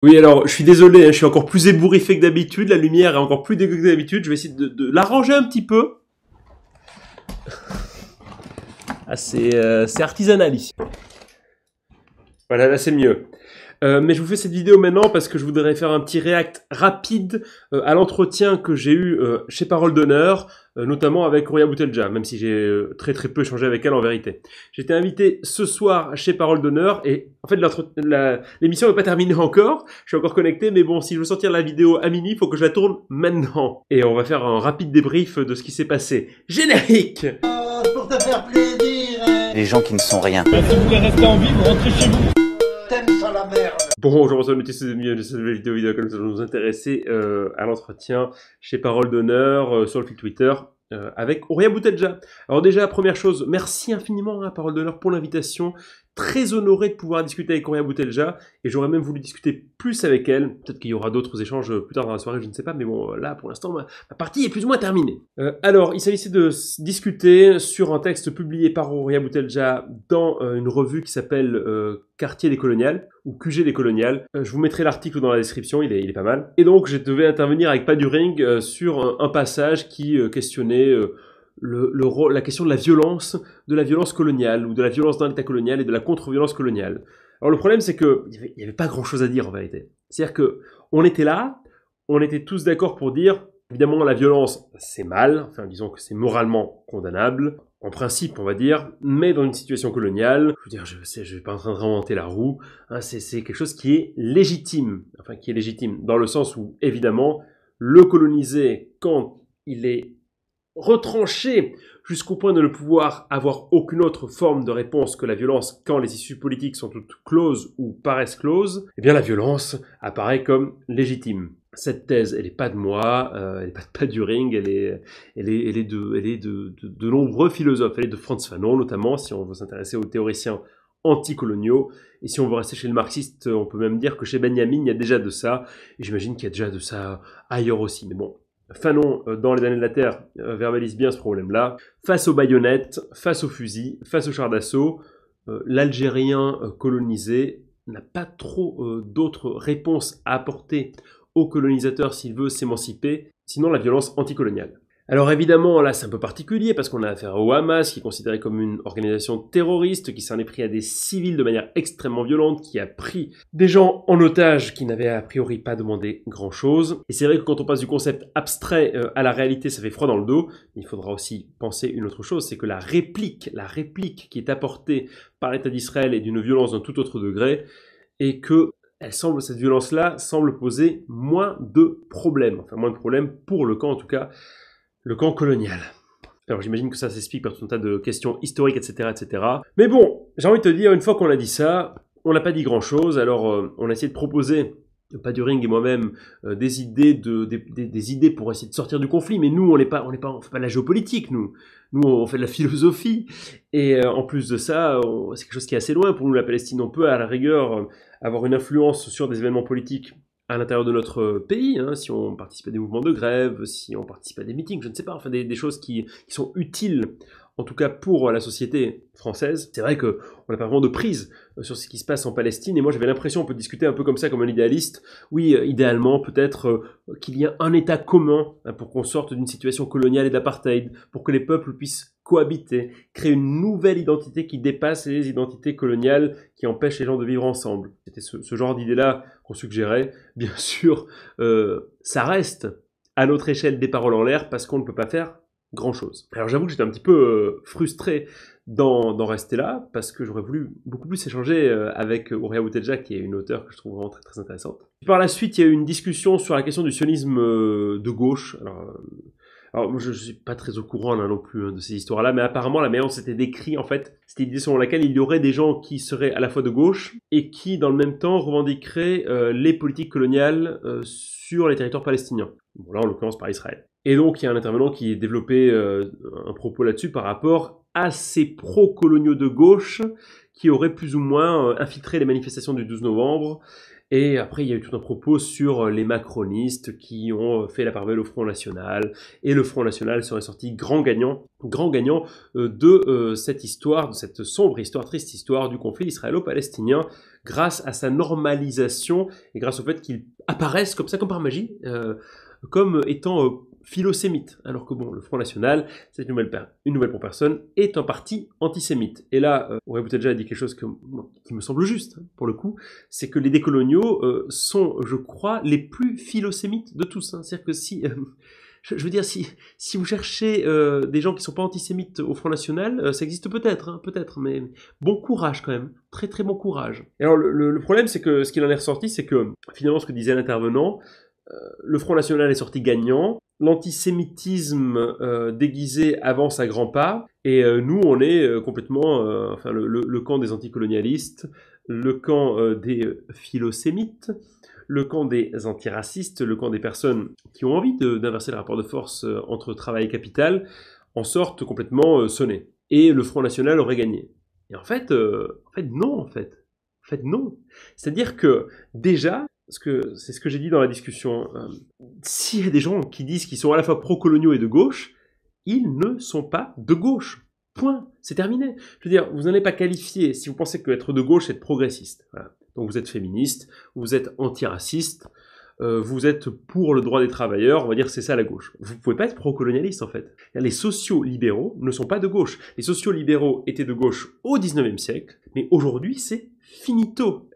Oui, alors, je suis désolé, hein, je suis encore plus ébouriffé que d'habitude, la lumière est encore plus dégueu que d'habitude, je vais essayer de l'arranger un petit peu. Ah, c'est artisanal ici. Voilà, là c'est mieux. Mais je vous fais cette vidéo maintenant parce que je voudrais faire un petit react rapide à l'entretien que j'ai eu chez Parole d'Honneur, notamment avec Horia Boutelja, même si j'ai très peu échangé avec elle en vérité. J'ai été invité ce soir chez Parole d'Honneur et en fait l'émission n'est pas terminée encore, je suis encore connecté, mais bon, si je veux sortir la vidéo à minuit, il faut que je la tourne maintenant. Et on va faire un rapide débrief de ce qui s'est passé. Générique! Pour te faire plaisir, hein. Les gens qui ne sont rien. Si vous voulez rester en vie, vous rentrez chez vous. T'aimes ça la merde. Bon, je remercie de cette nouvelle vidéo comme ça nous nous intéresser à l'entretien chez Parole d'Honneur sur le fil Twitter avec Horia Boutelja. Alors déjà, première chose, merci infiniment à Parole d'Honneur pour l'invitation. Très honoré de pouvoir discuter avec Horia Boutelja et j'aurais même voulu discuter plus avec elle. Peut-être qu'il y aura d'autres échanges plus tard dans la soirée, je ne sais pas, mais bon, là, pour l'instant, ma partie est plus ou moins terminée. Alors, il s'agissait de discuter sur un texte publié par Horia Boutelja dans une revue qui s'appelle Quartier des Coloniales, ou QG des Coloniales. Je vous mettrai l'article dans la description, il est pas mal. Et donc, je devais intervenir avec Paduring sur un passage qui questionnait la question de la violence coloniale, ou de la violence dans l'état colonial et de la contre-violence coloniale. Alors le problème, c'est que il y avait pas grand-chose à dire en vérité. C'est-à-dire que on était là, on était tous d'accord pour dire, évidemment, la violence, c'est mal, enfin disons que c'est moralement condamnable, en principe, on va dire, mais dans une situation coloniale, je veux dire, je suis pas en train de réinventer la roue, hein, c'est quelque chose qui est légitime, enfin qui est légitime, dans le sens où, évidemment, le colonisé, quand il est retranché jusqu'au point de ne pouvoir avoir aucune autre forme de réponse que la violence quand les issues politiques sont toutes closes ou paraissent closes, eh bien la violence apparaît comme légitime. Cette thèse, elle n'est pas de moi, elle n'est pas de Paduring, elle est de nombreux philosophes. Elle est de Frantz Fanon notamment, si on veut s'intéresser aux théoriciens anticoloniaux. Et si on veut rester chez le marxiste, on peut même dire que chez Benjamin, il y a déjà de ça. Et j'imagine qu'il y a déjà de ça ailleurs aussi. Mais bon, Fanon, dans Les Damnés de la Terre, verbalise bien ce problème-là. Face aux baïonnettes, face aux fusils, face aux chars d'assaut, l'Algérien colonisé n'a pas trop d'autres réponses à apporter au colonisateur s'il veut s'émanciper, sinon la violence anticoloniale. Alors évidemment, là c'est un peu particulier parce qu'on a affaire au Hamas, qui est considéré comme une organisation terroriste, qui s'en est pris à des civils de manière extrêmement violente, qui a pris des gens en otage qui n'avaient a priori pas demandé grand-chose. Et c'est vrai que quand on passe du concept abstrait à la réalité, ça fait froid dans le dos. Il faudra aussi penser une autre chose, c'est que la réplique qui est apportée par l'État d'Israël est d'une violence d'un tout autre degré, et que cette violence-là semble poser moins de problèmes, enfin moins de problèmes pour le camp en tout cas, le camp colonial. Alors j'imagine que ça s'explique par tout un tas de questions historiques, etc., etc. Mais bon, j'ai envie de te dire, une fois qu'on a dit ça, on n'a pas dit grand-chose, alors on a essayé de proposer, Paduring et moi-même, des idées pour essayer de sortir du conflit, mais nous, on fait pas de la géopolitique, nous on fait de la philosophie, et en plus de ça, c'est quelque chose qui est assez loin pour nous, la Palestine. On peut à la rigueur avoir une influence sur des événements politiques à l'intérieur de notre pays, hein, si on participe à des mouvements de grève, si on participe à des meetings, je ne sais pas, enfin des choses qui sont utiles, en tout cas pour la société française. C'est vrai qu'on n'a pas vraiment de prise sur ce qui se passe en Palestine, et moi j'avais l'impression, on peut discuter un peu comme ça, comme un idéaliste, oui, idéalement peut-être qu'il y a un État commun hein, pour qu'on sorte d'une situation coloniale et d'apartheid, pour que les peuples puissent cohabiter, créer une nouvelle identité qui dépasse les identités coloniales qui empêchent les gens de vivre ensemble. C'était ce genre d'idée-là qu'on suggérait. Bien sûr, ça reste à notre échelle des paroles en l'air parce qu'on ne peut pas faire grand-chose. Alors j'avoue que j'étais un petit peu frustré d'en rester là parce que j'aurais voulu beaucoup plus échanger avec Horia Boutelja, qui est une auteure que je trouve vraiment très intéressante. Puis par la suite, il y a eu une discussion sur la question du sionisme de gauche. Alors moi, je suis pas très au courant là non plus de ces histoires-là, mais apparemment la manière dont c'était décrit, en fait, c'était l'idée selon laquelle il y aurait des gens qui seraient à la fois de gauche et qui, dans le même temps, revendiqueraient les politiques coloniales sur les territoires palestiniens. Bon, là, en l'occurrence, par Israël. Et donc, il y a un intervenant qui a développé un propos là-dessus par rapport à ces pro-coloniaux de gauche qui auraient plus ou moins infiltré les manifestations du 12 novembre. Et après, il y a eu tout un propos sur les macronistes qui ont fait la part belle au Front National. Et le Front National serait sorti grand gagnant de cette histoire, de cette sombre histoire, triste histoire du conflit israélo-palestinien grâce à sa normalisation et grâce au fait qu'il apparaisse comme ça, comme par magie, comme étant philosémite. Alors que bon, le Front National, c'est une nouvelle pour personne, est un parti antisémite. Et là, Aurélien Boutelja a dit quelque chose qui me semble juste, hein, pour le coup, c'est que les décoloniaux sont, je crois, les plus philosémites de tous. Hein. C'est-à-dire que si... je veux dire, si vous cherchez des gens qui sont pas antisémites au Front National, ça existe peut-être, hein, peut-être, mais bon courage quand même, très très bon courage. Et alors le problème, c'est que ce qu'il en est ressorti, c'est que finalement, ce que disait l'intervenant, le Front National est sorti gagnant, l'antisémitisme déguisé avance à grands pas, et nous, on est complètement, enfin, le camp des anticolonialistes, le camp des philosémites, le camp des antiracistes, le camp des personnes qui ont envie d'inverser le rapport de force entre travail et capital, en sortent complètement sonnés. Et le Front National aurait gagné. Et en fait, non, en fait. En fait, non. C'est-à-dire que, déjà, c'est ce que j'ai dit dans la discussion, s'il y a des gens qui disent qu'ils sont à la fois pro-coloniaux et de gauche, ils ne sont pas de gauche. Point. C'est terminé. Je veux dire, vous n'allez pas qualifier, si vous pensez qu'être de gauche, c'est être progressiste. Voilà. Donc vous êtes féministe, vous êtes antiraciste, vous êtes pour le droit des travailleurs, on va dire que c'est ça la gauche. Vous ne pouvez pas être pro-colonialiste en fait. Les sociaux-libéraux ne sont pas de gauche. Les sociaux-libéraux étaient de gauche au 19e siècle, mais aujourd'hui c'est finito.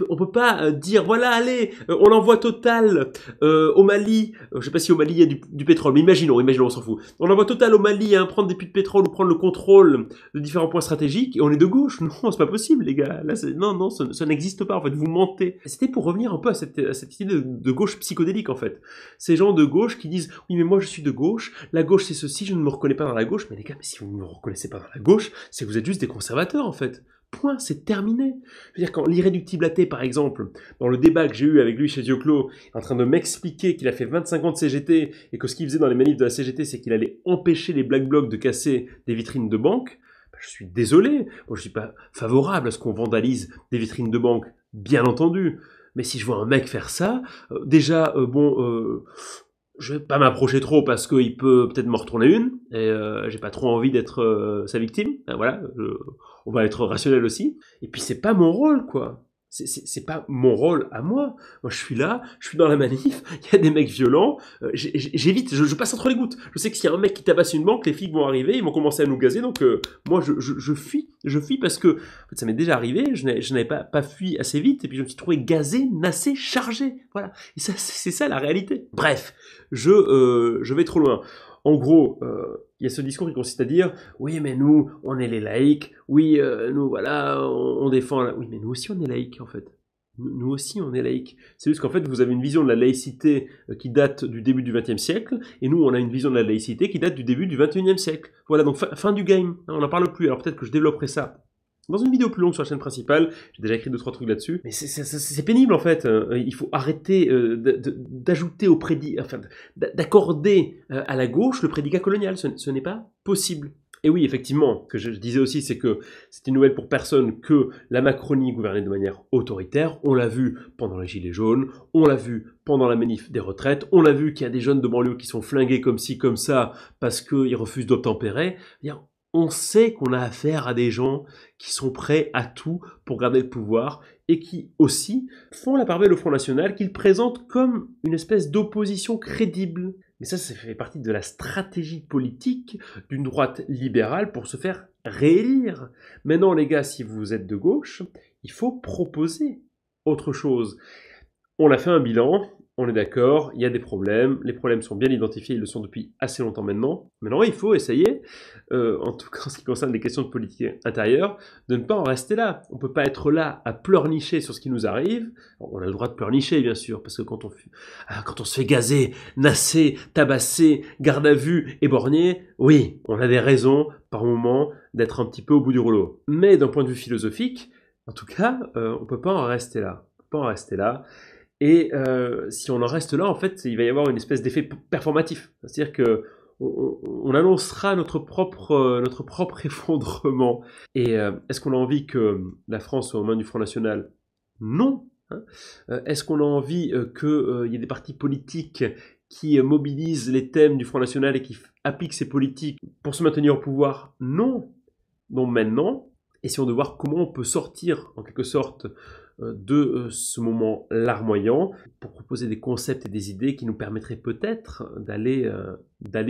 On peut pas dire voilà allez, on envoie Total au Mali. Je sais pas si au Mali il y a du pétrole, mais imaginons, on s'en fout. On envoie Total au Mali à prendre des puits de pétrole ou prendre le contrôle de différents points stratégiques et on est de gauche. Non, c'est pas possible les gars. Là, non, ça n'existe pas en fait. Vous mentez. C'était pour revenir un peu à cette idée de gauche psychodélique en fait. Ces gens de gauche qui disent oui mais moi je suis de gauche, la gauche c'est ceci, je ne me reconnais pas dans la gauche. Mais les gars, mais si vous ne me reconnaissez pas dans la gauche, c'est que vous êtes juste des conservateurs en fait. Point, c'est terminé. Je veux dire, quand l'irréductible athée, par exemple, dans le débat que j'ai eu avec lui chez Dioclo, est en train de m'expliquer qu'il a fait 25 ans de CGT et que ce qu'il faisait dans les manifs de la CGT, c'est qu'il allait empêcher les Black Blocs de casser des vitrines de banque, je suis désolé. Moi, je suis pas favorable à ce qu'on vandalise des vitrines de banque, bien entendu. Mais si je vois un mec faire ça, déjà, je vais pas m'approcher trop parce qu'il peut peut-être m'en retourner une et j'ai pas trop envie d'être sa victime. Voilà, on va être rationnel aussi. Et puis c'est pas mon rôle quoi. C'est pas mon rôle à moi. Moi je suis là, je suis dans la manif, il y a des mecs violents, j'évite, je passe entre les gouttes. Je sais que s'il y a un mec qui tabasse une banque, les flics vont arriver, ils vont commencer à nous gazer, donc moi je fuis parce que en fait, ça m'est déjà arrivé, je n'avais pas fui assez vite et puis je me suis trouvé gazé, nassé, chargé. Voilà. Et ça c'est ça la réalité. Bref, je vais trop loin. En gros, il y a ce discours qui consiste à dire « Oui, mais nous, on est les laïcs. Oui, nous, voilà, on défend... » Oui, mais nous aussi, on est laïcs, en fait. Nous aussi, on est laïcs. C'est juste qu'en fait, vous avez une vision de la laïcité qui date du début du XXe siècle, et nous, on a une vision de la laïcité qui date du début du XXIe siècle. Voilà, donc fin du game. On n'en parle plus. Alors peut-être que je développerai ça dans une vidéo plus longue sur la chaîne principale. J'ai déjà écrit 2-3 trucs là-dessus. Mais c'est pénible en fait. Il faut arrêter d'ajouter au d'accorder à la gauche le prédicat colonial. Ce n'est pas possible. Et oui, effectivement, ce que je disais aussi, c'est que c'est une nouvelle pour personne que la Macronie gouvernait de manière autoritaire. On l'a vu pendant les Gilets jaunes, on l'a vu pendant la manif des retraites, on l'a vu qu'il y a des jeunes de banlieue qui sont flingués comme ci, comme ça, parce qu'ils refusent d'obtempérer. On sait qu'on a affaire à des gens qui sont prêts à tout pour garder le pouvoir et qui aussi font la part belle au Front National, qu'ils présentent comme une espèce d'opposition crédible. Mais ça fait partie de la stratégie politique d'une droite libérale pour se faire réélire. Maintenant, les gars, si vous êtes de gauche, il faut proposer autre chose. On a fait un bilan. On est d'accord, il y a des problèmes, les problèmes sont bien identifiés, ils le sont depuis assez longtemps maintenant. Maintenant, il faut essayer, en tout cas en ce qui concerne les questions de politique intérieure, de ne pas en rester là. On ne peut pas être là à pleurnicher sur ce qui nous arrive. Alors, on a le droit de pleurnicher, bien sûr, parce que quand on se fait gazer, nasser, tabasser, garde à vue, éborgner, oui, on a des raisons, par moment, d'être un petit peu au bout du rouleau. Mais d'un point de vue philosophique, en tout cas, on ne peut pas en rester là. On peut pas en rester là. Et si on en reste là, en fait, il va y avoir une espèce d'effet performatif. C'est-à-dire que on annoncera notre propre effondrement. Et est-ce qu'on a envie que la France soit aux mains du Front National ? Non. Hein. Est-ce qu'on a envie qu'il y ait des partis politiques qui mobilisent les thèmes du Front National et qui appliquent ces politiques pour se maintenir au pouvoir ? Non. Donc maintenant, essayons de voir comment on peut sortir, en quelque sorte, de ce moment larmoyant pour proposer des concepts et des idées qui nous permettraient peut-être d'aller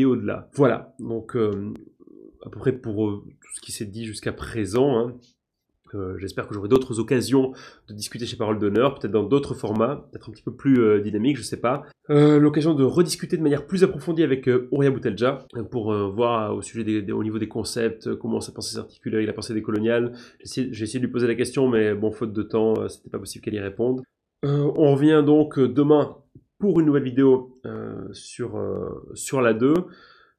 au-delà. Voilà, donc à peu près pour tout ce qui s'est dit jusqu'à présent. Hein. J'espère que j'aurai d'autres occasions de discuter chez Parole d'Honneur, peut-être dans d'autres formats, peut-être un petit peu plus dynamiques, je sais pas. L'occasion de rediscuter de manière plus approfondie avec Ouria Boutelja pour voir au sujet au niveau des concepts, comment sa pensée s'articule avec la pensée décoloniale. J'ai essayé de lui poser la question, mais bon, faute de temps, c'était pas possible qu'elle y réponde. On revient donc demain pour une nouvelle vidéo sur la 2.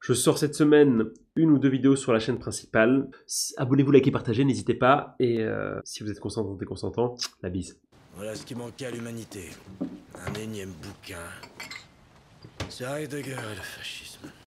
Je sors cette semaine 1 ou 2 vidéos sur la chaîne principale. Abonnez-vous, likez, partagez, n'hésitez pas. Et si vous êtes consentant et consentant, la bise. Voilà ce qui manquait à l'humanité. Un énième bouquin. C'est Heidegger et le fascisme.